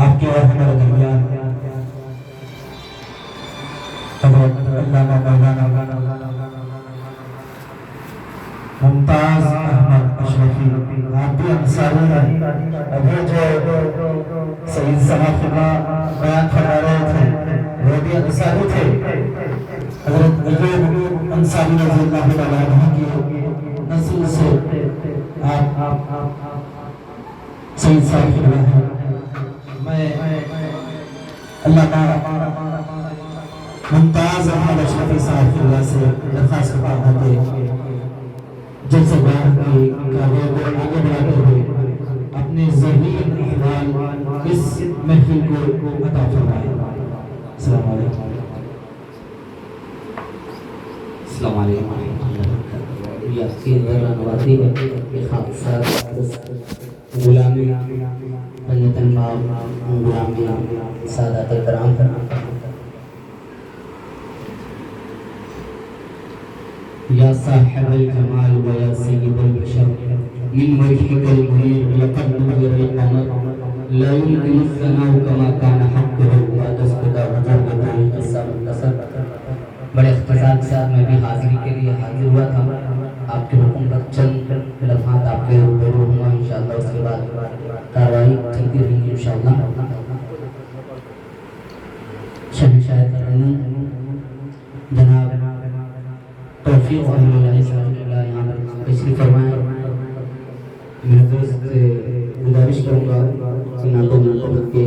آپ کے اور ہمارے درمیان حضرت علامہ مولانا ممتاز احمد اشرفی، آپ بھی انصاری ہیں. ابھی جو سید صاحب بیان فرما رہے تھے وہ بھی انصاری تھے. حضرت ایوب انصاری رضی اللہ تعالیٰ عنہ کی نسل سے آپ سید صاحب فرما ہیں. میں علامہ ممتاز احمد اشرفی صاحب اللہ سے درخواست کرتا ہوں کہ جن سے بیان کی کامیابی کو آگے بڑھاتے ہوئے اپنے ذہنی احوال اس محفل کو عطا فرمائے. السلام علیکم. السلام علیکم. یہ آپ کی نوازی ہے کہ خاصات غلامی بنتن باب غلامی سادات کرام یا صاحب الجمال و یا سید البشر من وجهك المنير لقد نور القمر لا يمكن الثناء كما كان حقه بعد اسقطا وجرده قصہ مختصر. بڑے اختصار کے ساتھ میں بھی حاضری کے لیے حاضر ہوا تھا. آپ کے حکم پر چند لمحات آپ کے روبرو ہوں گا انشاءاللہ. اس کے بعد کارروائی چلتی رہیں گی انشاءاللہ. شہنشاہ ترنم جناب توفیق احمد علیہ اللہ یہاں پر تشریف فرمائیں. میں دوست سے گزارش کروں گا کہ نعت و منقبت کے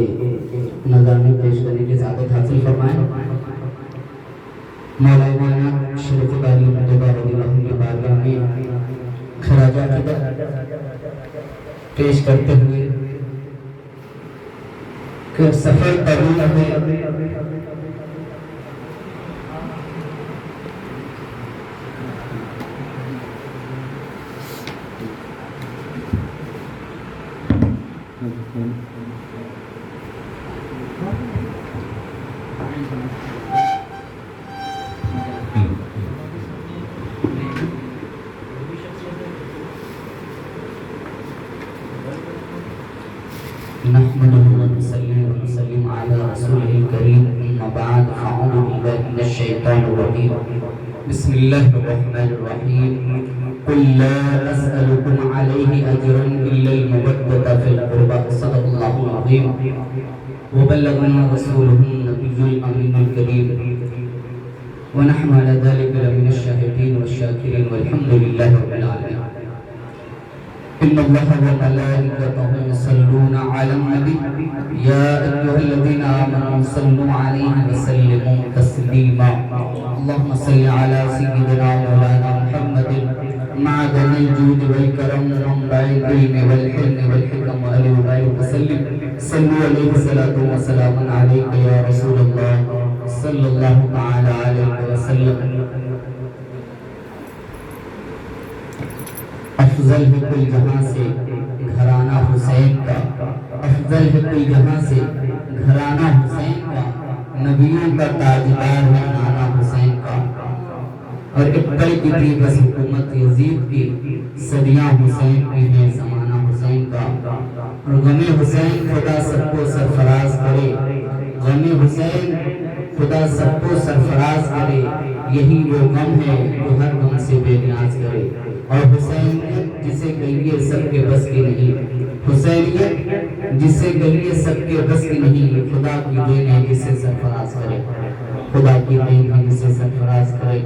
نظامی پیش کرنے کی سعادت حاصل فرمائیں. مولانا شریف قاری مجدہ رضی اللہ عنہ کے بارگاہ میں خراج عقیدت پیش کرتے ہوئے کہ سفر طویل ہے نحمده ونصلي ونسلم على رسوله الكريم. أما بعد فأعوذ بالله من الشيطان الرجيم. بسم الله الرحمن الرحيم. قل لا أسألكم عليه أجرا إلا المودة في القربى. صدق الله العظيم وبلغنا رسوله النبي الأمين الكريم ونحن على ذلك لمن الشاهدين والشاكرين والحمد لله رب العالمين. إن الله وملائكته يصلون على النبي يا أيها الذين آمنوا صلوا عليه وسلموا تسليما. اللهم صل على سيدنا مولانا محمد معدن الجود والكرم ومنبع العلم والحلم والحكم وآله وبارك وسلم. صلوا عليه الصلاة والسلام عليك يا رسول الله صلى الله تعالى عليه وسلم. افضل ہے کوئی جہاں سے گھرانہ حسین کا، افضل ہے کوئی جہاں سے گھرانہ حسین کا، نبیوں کا تاجدار ہے نانا حسین کا. اور ایک پل کی تھی بس حکومت یزید کی، صدیاں حسین کی ہیں زمانہ حسین کا. اور غم حسین خدا سب کو سرفراز کرے، غم حسین خدا سب کو سرفراز کرے. یہی وہ غم ہے جو ہر غم سے بے نیاز کرے. اور حسینیت جسے کہیے سب کے بس کی نہیں، حسینیت جسے کہیے سب کے بس کی نہیں. خدا کی دین ہے جسے سرفراز کرے، خدا کی دین ہے جسے سرفراز کرے.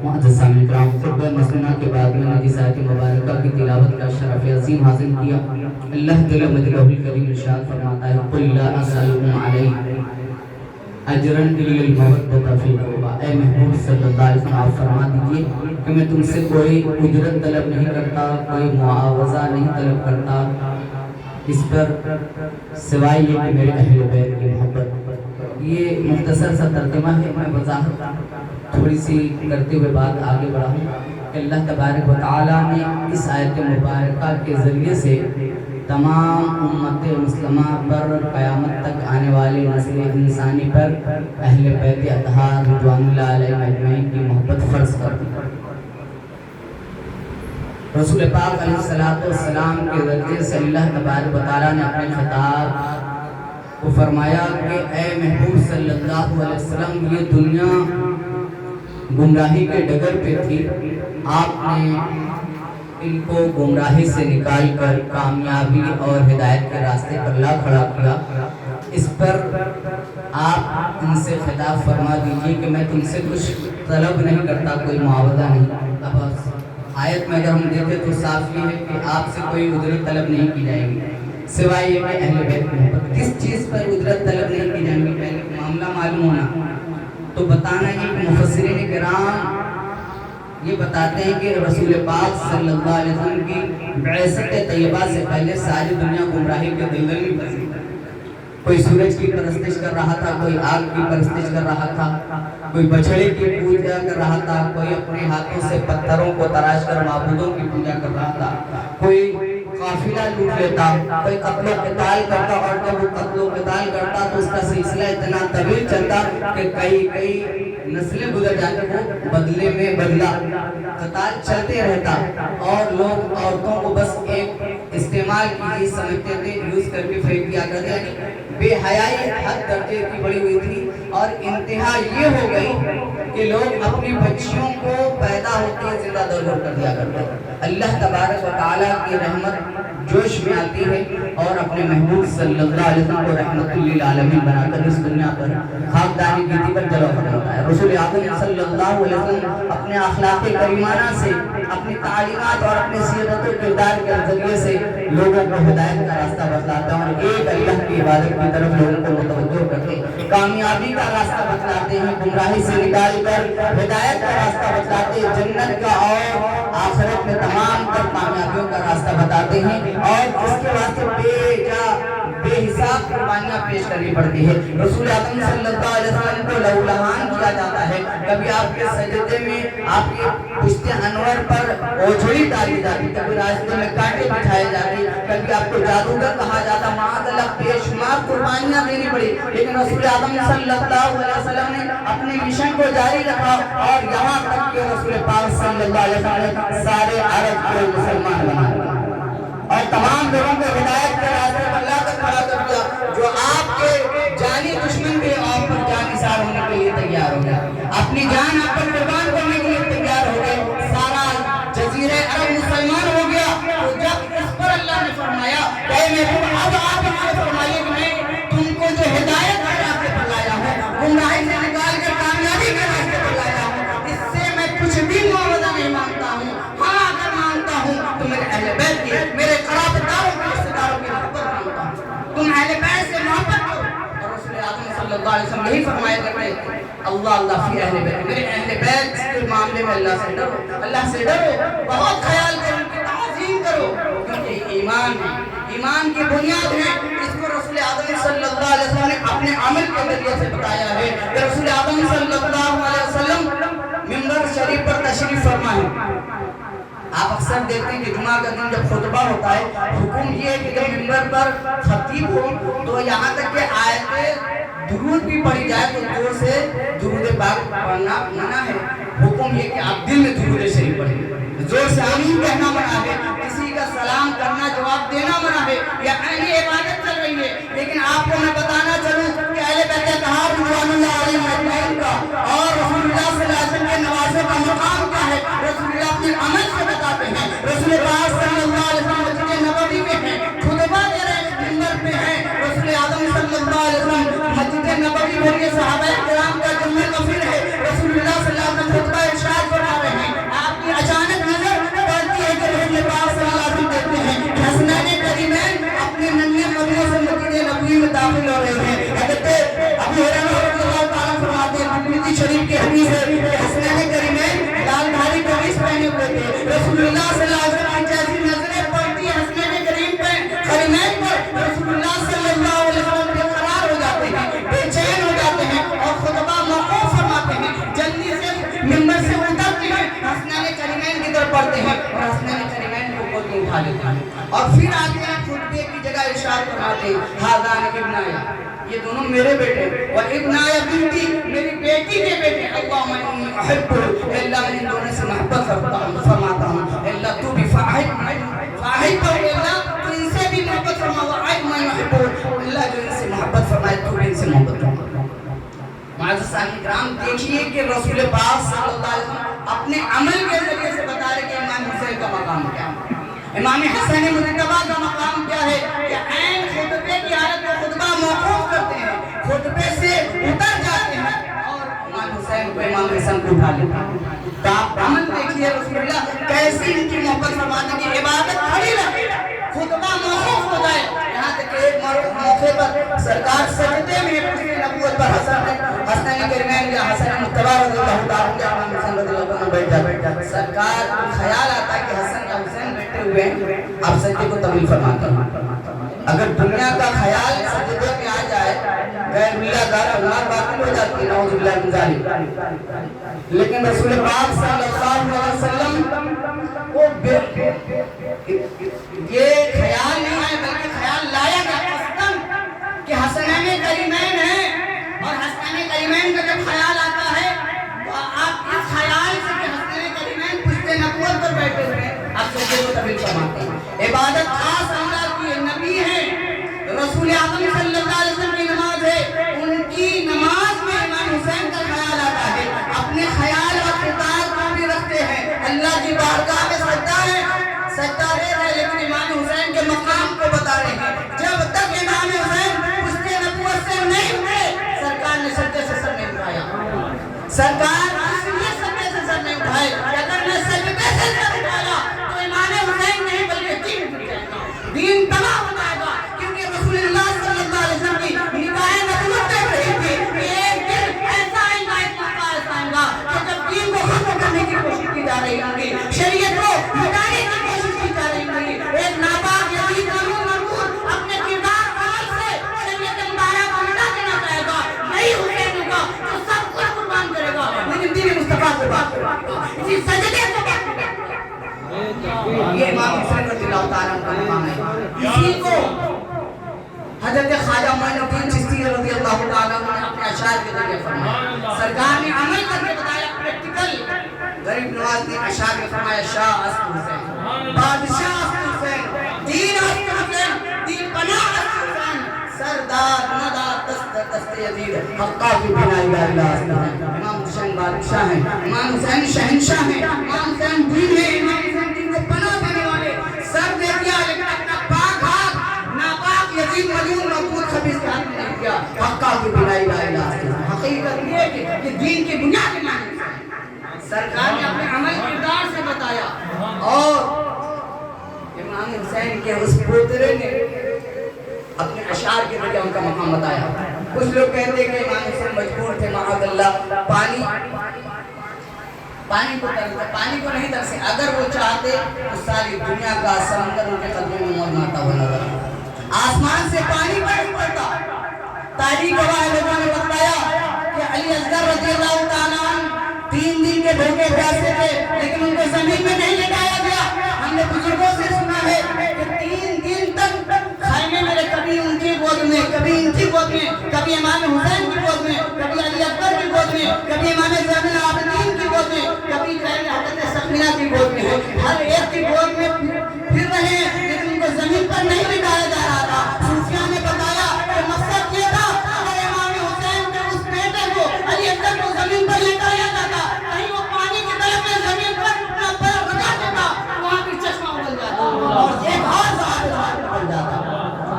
معزز سامعین کرام، خطبہ مسنونہ کے بعد میں نے جس آیت مبارکہ کی تلاوت کا شرف عظیم حاصل کیا. اللہ جل مجدہ الکریم ارشاد فرماتا ہے قل لا اسألکم علیہ اجرا الا المودۃ فی القربى. اے محبوب صلی اللہ علیہ وسلم آپ فرما دیجئے کہ میں تم سے کوئی اجرت طلب نہیں کرتا، کوئی معاوضہ نہیں طلب کرتا اس پر سوائے یہ کہ میرے اہل بیت کی محبت. یہ مختصر سا ترجمہ ہے. میں وضاحت تھوڑی سی کرتے ہوئے بات آگے بڑھاؤں کہ اللہ تبارک و تعالیٰ نے اس آیت مبارکہ کے ذریعے سے تمام امت مسلمہ پر، قیامت تک آنے والے نسل انسانی پر اہل بیت اطہار رضوان اللہ علیہ اجمعین کی محبت فرض کر دی. رسول پاک علیہ السلام کے ذریعے سے اللہ تبارک و تعالیٰ نے اپنے خطاب وہ فرمایا کہ اے محبوب صلی اللہ علیہ وسلم یہ دنیا گمراہی کے ڈگر پہ تھی، آپ نے ان کو گمراہی سے نکال کر کامیابی اور ہدایت کے راستے پر لا کھڑا کیا۔ اس پر آپ ان سے خطاب فرما دیجئے کہ میں تم سے کچھ طلب نہیں کرتا، کوئی معاوضہ نہیں۔ اب آیت میں اگر ہم دیکھیں تو صاف یہ ہے کہ آپ سے کوئی اجرت طلب نہیں کی جائے گی، سوائے یہ کہ اہل بیت میں کس چیز پر اجرت طلب نہیں کی جائے گی، پہلے معاملہ معلوم ہونا تو بتانا یہ کہ مفسرین کرام یہ بتاتے ہیں کہ رسول پاک صلی اللہ علیہ وسلم کی بعثت طیبہ سے پہلے ساری دنیا گمراہی کے دلدل میں پھنسی۔ کوئی سورج کی پرستش کر رہا تھا، کوئی آگ کی پرستش کر رہا تھا، کوئی بچھڑے کی پوجا کر رہا تھا، کوئی اپنے ہاتھوں سے پتھروں کو تراش کر معبودوں کی پوجا کر رہا تھا، کوئی قافلہ لوٹ لیتا، کوئی قتل و قتال کرتا، اور جب وہ قتل و قتال کرتا تو اس کا سلسلہ اتنا طویل چلتا کہ کئی نسلیں گزر جاتے، وہ بدلے میں بدلہ قتال چلتے رہتا، اور لوگ عورتوں کو بس ایک استعمال کی چیز سمجھتے تھے، یوز کر کے پھینک دیا کرتے ہیں۔ بے حیائی حد درجے کی بڑی ہوئی تھی، اور انتہا یہ ہو گئی کہ لوگ اپنی بچیوں کو پیدا ہوتی ہے زندہ دور کر دیا کرتے ہیں۔ اللہ تبارک و تعالیٰ کی رحمت جوش میں آتی ہے اور اپنے محبوب صلی اللہ علیہ وسلم کو رحمت للعالمین بنا کر اس دنیا پر خاکدانی گیتی پر جلوہ فرماتا ہے۔ رسول اعظم صلی اللہ علیہ وسلم اپنے اخلاق کریمانہ سے، اپنی تعلیمات اور اپنے سیرت و کردار کے ذریعے سے لوگوں کو ہدایت کا راستہ بتلاتے ہیں اور ایک اللہ کی عبادت کی طرف لوگوں کو متوجہ کرتے ہیں، کامیابی کا راستہ بتلاتے ہیں، گمراہی سے نکال کر ہدایت کا راستہ بتلاتے ہیں، جنت کا اور آخرت میں تمام تر کامیابیوں کا راستہ بتاتے ہیں، اور اس کے واسطے بے حساب قربانیاں پیش کرنی پڑتی ہے۔ رسول اعظم صلی اللہ علیہ وسلم کو لہولہان کیا جاتا ہے، کبھی آپ کے سجدے میں آپ کے پشت انور پر اوجھڑی ڈالی جاتی، کبھی راستے میں کانٹے بچھائے جاتے، کبھی آپ کو جادوگر کہا جاتا، معاذ اللہ بے شمار قربانیاں دینی پڑی، لیکن رسول اعظم صلی اللہ علیہ وسلم نے اپنے مشن کو جاری رکھا، اور یہاں تک کہ رسول پاک صلی اللہ علیہ وسلم نے سارے عرب کو مسلمان بنا دیا اور تمام لوگوں کو ہدایت کے راستے پر لا کر کھڑا کر دیا۔ جو آپ کے جانی دشمن تھے آپ پر جان نثار ہونے کے لیے تیار ہو گئے، اپنی جان آپ پر قربان کرنے کے لیے تیار ہو گئے، سارا جزیرہ عرب مسلمان ہو گیا۔ تو جب اس پر اللہ نے فرمایا کہ اے محبوب اب آپ مجھے فرمائیے کہ میں تم کو جو ہدایت کے راستے پر لایا ہوں، گمراہی سے نکال کر کامیابی کے راستے پر لایا ہوں، اس سے میں کچھ بھی معاوضہ نہیں مانگتا ہوں، ہاں اگر مانگتا ہوں تو میرے اہل بیت کی، میرے قرابتداروں کے رشتہ داروں کی محبت مانگتا ہوں، تم اہل بیت سے محبت کرو۔ اور رسول اعظم صلی اللہ علیہ وسلم یہی فرمایا کرتے ہیں، اللہ فی اہل بیت، میرے اہل بیت کے معاملے میں اللہ سے ڈرو، اللہ سے ڈرو، بہت خیال کرو، ان کی تعظیم کرو، کیونکہ ایمان کی بنیاد ہے۔ اس کو رسول اعظم صلی اللہ علیہ وسلم نے اپنے عمل کے ذریعے سے بتایا ہے کہ رسول اعظم صلی اللہ علیہ وسلم منبر شریف پر تشریف فرما ہے۔ آپ اکثر دیکھتے ہیں کہ جمعہ کا دن جب خطبہ ہوتا ہے، حکم یہ ہے کہ جب منبر پر خطیب ہو تو یہاں تک کہ آیت درود بھی پڑھی جائے تو زور سے درود پاک پڑھنا منع ہے۔ حکم یہ کہ آپ دل میں درود شریف پڑھیں، زور سے آمین کہنا منع ہے، کسی کا سلام کرنا جواب دینا منع ہے، یعنی عبادت چل رہی ہے۔ لیکن آپ کو میں بتانا چلوں کہ اہل بیت اطہار رضوان اللہ علیہم اجمعین کا اور رسول اللہ صلی اللہ علیہ وسلم کے نوازوں کا مقام کیا ہے، رسول اللہ اپنے عمل سے بتاتے ہیں۔ رسول پاک صلی اللہ علیہ وسلم مسجد نبوی میں ہیں، خطبہ دے رہے ہیں، منبر پہ ہیں، رسول اعظم صلی اللہ علیہ وسلم مسجد نبوی میں یہ صحابہ کرام کا جمع کثیر ہے، رسول اللہ صلی اللہ علیہ وسلم خطبہ ارشاد فرما رہے ہیں، آپ کی اچانک نظر پڑتی ہے کہ رسول پاک صلی اللہ علیہ وسلم دیکھتے ہیں حسنین کریمین اپنے ننھے قدموں سے مسجد نبوی میں داخل ہو رہے ہیں۔ حضرت ابو ہریرہ رضی اللہ تعالیٰ فرماتے ہیں، ترمذی شریف کی حدیث ہے کہ حسنین کریمین لال دھاری قمیص پہنے ہوئے تھے، رسول اللہ صلی اللہ علیہ وسلم کی جیسی نظریں پڑتی ہیں حسنین کریم پہ کریمین پر، رسول اللہ صلی اللہ علیہ وسلم بے قرار ہو جاتے ہیں، بے چین ہو جاتے ہیں اور خطبہ موقوف فرماتے ہیں، جلدی سے منبر سے اترتے ہیں، حسنین کریمین کی طرف پڑھتے ہیں اور حسنین کریمین کو گود میں اٹھا لیتے ہیں اور پھر آتے ہیں خطبے کی جگہ ارشاد فرماتے ہیں، ھذان ابنایا، یہ دونوں میرے بیٹے، اور ابنایا بنتی، میری بیٹی کے بیٹے، اللہم انی احب، اللہ میں ان دونوں سے محبت کرتا ہوں، فرماتا ہوں اللہ تو بھی فاحب تو اللہ تو ان سے بھی محبت اللہ جو ان سے محبت فرمائے تو بھی ان سے محبت فرمائے. معزز سامعین کرام دیکھیے کہ رسول پاک صلی اللہ علیہ وسلم اپنے عمل کے ذریعے سے بتا رہے کہ امام حسین کا مقام کیا ہے, امام حسین مجتبیٰ کا مقام کیا ہے, کہ عین خطبے کی حالت میں خطبہ موقوف کرتے ہیں, خطبے سے اتر جاتے ہیں اور امام حسین کو امام حسن کو اٹھا لیتے ہیں. تو آپ عمل دیکھیے رسول اللہ کیسی ان کی محبت فرمانے کی عبادت کھڑی رہے, خطبہ موقوف ہو جائے, یہاں تک کہ ایک موقع پر سرکار سجدے میں پوری نبوت پر حسن کریمین یا حسن مجتبیٰ رضی اللہ تعالیٰ عنہ امام حسن رضی اللہ عنہ بیٹھ جاتے, سرکار کو خیال آتا ہے کہ حسن یا حسین بیٹھے ہوئے آپ سجدے کو طویل فرماتے ہیں. اگر دنیا کا خیال سجدے میں آ جائے غیر اللہ دار اللہ باطل ہو جاتی ہے, نعوذ باللہ من ذالک. لیکن رسول پاک صلی اللہ علیہ وسلم کو یہ خیال نہیں آئے بلکہ خیال لایا گیا قصداً کہ حسنین کریمین ہیں, اور حسنین کریمین کا جب خیال آتا ہے تو آپ اس خیال سے کہ حسنین کریمین پشت نبوت پر بیٹھے ہوئے آپ سجدے کو طویل فرماتے ہیں. عبادت خاص اللہ کی نبی ہیں, رسول اعظم صلی اللہ علیہ وسلم کی نماز ہے, ان کی نماز میں امام حسین کا خیال آتا ہے, اپنے خیال اور خطاب کو بھی رکھتے ہیں, اللہ کی بارگاہ میں سجدہ ہے, سجدہ رہے ہیں, لیکن امام حسین کے مقام کو بتا رہے ہیں. جب تک امام حسین پشت نبوت سے نہیں ہوئے سرکار نے سجدے سے سر نہیں اٹھایا. سرکار اس لیے سجدے سے سر نہیں اٹھائے کہ اگر میں سجدے سے سر اٹھایا تو امام حسین نہیں بلکہ دین ٹوٹ جائے گا, دین تباہ ہو جائے گا. کیونکہ رسول اللہ صلی اللہ علیہ وسلم کی نگاہ نبوت دیکھ رہی تھی کہ ایک دن ایسا آئے گا, ایک موقع ایسا آئے گا کہ جب دین کو ختم کرنے کی کوشش کی جا رہی ہوگی, شریعت کو مٹانے کی کوشش کی جا رہی ہوگی, ایک ناپاک یزید مرمور اپنے کردار عمل سے شریعت مبارکہ کو مٹا دینا چاہے گا. نہیں حسین ہوگا تو سب کو قربان کرے گا, لیکن دین مصطفیٰ کو بات کرے گا, اسی سجدے کو بات کرے گا. یہ امام حسین رضی اللہ تعالیٰ عنہ کا مقام ہے. اسی کو حضرت خواجہ معین الدین چشتی رضی اللہ تعالیٰ عنہ نے اپنے اشعار کے ذریعے فرمایا. سرکار نے عمل کر کے بتایا پریکٹیکل. غریب نواز نے اشعار میں فرمایا شاہ است حسین, بادشاہ است حسین, دین است حسین, دین پناہ است حسین, سردار ندار دست یزید, حقا کی بنائی لا الہ الا اللہ. امام حسین بادشاہ ہیں, امام حسین شہنشاہ ہیں, امام حسین دین ہے, امام حسین دین کو پناہ دینے والے. سر دے دیا لیکن اپنا پاک ہاتھ ناپاک یزید مجنون مقبول خبیث کے ہاتھ میں نہیں دیا. حقا کی بنائی لا الہ الا اللہ. حقیقت یہ ہے کہ دین کی بنیاد مانی سرکار نے اپنے عمل کردار سے بتایا, اور امام حسین کے اس پوترے نے اپنے اشعار کے ذریعے ان کا مقام بتایا. کچھ لوگ کہتے ہیں کہ امام حسین مجبور تھے معاذ اللہ, پانی کو نہیں ترسے. اگر وہ چاہتے تو ساری دنیا کا سمندر ان کے قدموں میں موج مارتا ہوا نظر آتا. آسمان سے پانی نہیں پڑتا. تاریخ گواہ لوگوں نے بتایا کہ علی اصغر رضی اللہ تعالیٰ عنہ 3 دن کے بھوکے پیاسے تھے, لیکن ان کو زمین میں نہیں لٹایا گیا. ہم نے بزرگوں سے سنا ہے کہ 3 دن تک خیمے میں کبھی ان کی گود میں, کبھی ان کی گود میں, کبھی امام حسین کی گود میں, کبھی علی اکبر کی گود میں, کبھی امام زین العابدین کی گود میں, کبھی حضرت سقینہ کی گود میں, ہر ایک کی گود میں پھر رہے ہیں, لیکن ان کو زمین پر نہیں لٹایا جا رہا تھا. صوفیاء نے بتایا کہ مقصد یہ تھا اگر امام حسین کے اس بیٹے کو علی اکبر کو زمین پر لٹایا جاتا, کہیں وہ پانی کی طرف میں زمین پر اپنا پیر رکھا دیتا, وہاں بھی چشمہ ابل جاتا اور ایک اور زہر بن جاتا.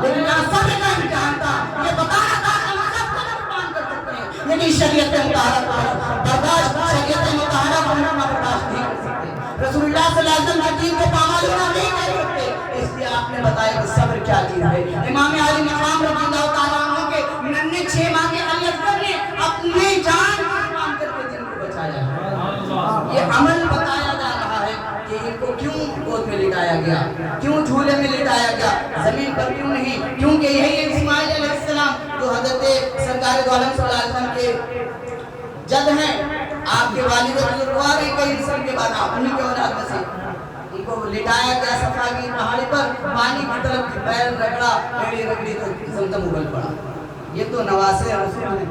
لیکن یہاں صبر کا امتحان تھا, یہ بتا رہا تھا کہ ہم سب کو قربان کر سکتے ہیں, لیکن شریعت مطہرہ برداشت, شریعت مطہرہ بننا برداشت نہیں کر سکتے. رسول اللہ صلی اللہ علیہ وسلم کے دین کو پامال ہونا نہیں کر سکتے. اس لیے آپ نے بتایا کہ صبر کیا چیز ہے. امام علی مقام رضی اللہ تعالیٰ عنہ کے ننھے 6 ماہ کے علی اصغر نے اپنی جان قربان کر کے دین کو بچایا. یہ عمل بتایا جا رہا ہے کہ ان کو کیوں گود میں لٹایا گیا, کیوں جھولے میں لٹایا گیا, زمین پر کیوں نہیں. کیونکہ یہی اسماعیل علیہ السلام جو حضرت سرکار دو عالم صلی اللہ علیہ وسلم کے جد ہیں, آپ کے والد بزرگوار ہیں, کئی انسان کے بعد آپ انہیں کے اولاد میں سے ان کو لٹایا گیا صفا کی پہاڑی پر, پانی کی طرف پیر رگڑا, رگڑی تو زمزم اگل پڑا. یہ تو نواسے رسول ہیں,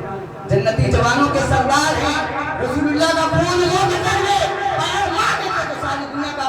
جنتی جوانوں کے سردار ہیں, رسول اللہ کا خون لوگ کر لے پیر مار دیتے تو ساری دنیا کا